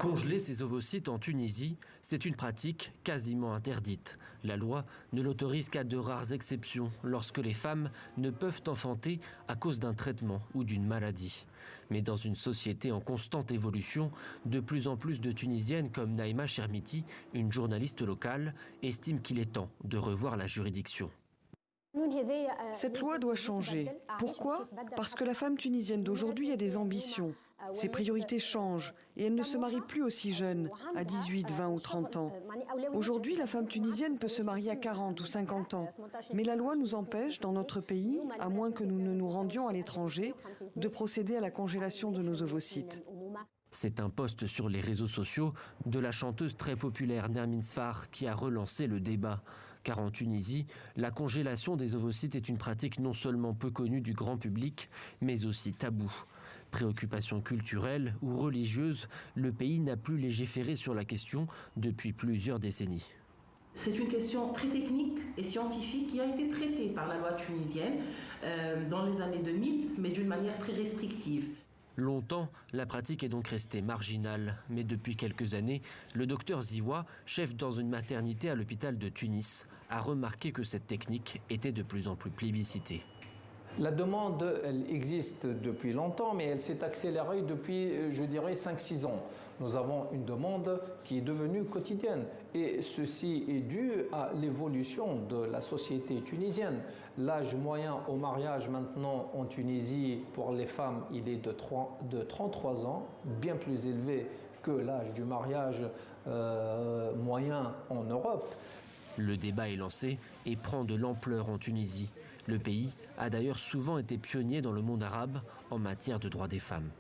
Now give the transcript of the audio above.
Congeler ses ovocytes en Tunisie, c'est une pratique quasiment interdite. La loi ne l'autorise qu'à de rares exceptions, lorsque les femmes ne peuvent enfanter à cause d'un traitement ou d'une maladie. Mais dans une société en constante évolution, de plus en plus de Tunisiennes comme Naïma Chermiti, une journaliste locale, estiment qu'il est temps de revoir la juridiction. Cette loi doit changer. Pourquoi? Parce que la femme tunisienne d'aujourd'hui a des ambitions. Ses priorités changent et elle ne se marie plus aussi jeune, à 18, 20 ou 30 ans. Aujourd'hui, la femme tunisienne peut se marier à 40 ou 50 ans. Mais la loi nous empêche, dans notre pays, à moins que nous ne nous rendions à l'étranger, de procéder à la congélation de nos ovocytes. C'est un post sur les réseaux sociaux de la chanteuse très populaire Nermine Sfar qui a relancé le débat. Car en Tunisie, la congélation des ovocytes est une pratique non seulement peu connue du grand public, mais aussi taboue. Préoccupation culturelle ou religieuse, le pays n'a plus légiféré sur la question depuis plusieurs décennies. C'est une question très technique et scientifique qui a été traitée par la loi tunisienne dans les années 2000, mais d'une manière très restrictive. Longtemps, la pratique est donc restée marginale. Mais depuis quelques années, le docteur Ziwa, chef dans une maternité à l'hôpital de Tunis, a remarqué que cette technique était de plus en plus plébiscitée. La demande, elle existe depuis longtemps, mais elle s'est accélérée depuis, je dirais, 5-6 ans. Nous avons une demande qui est devenue quotidienne. Et ceci est dû à l'évolution de la société tunisienne. L'âge moyen au mariage maintenant en Tunisie pour les femmes, il est de 33 ans, bien plus élevé que l'âge du mariage moyen en Europe. Le débat est lancé et prend de l'ampleur en Tunisie. Le pays a d'ailleurs souvent été pionnier dans le monde arabe en matière de droits des femmes.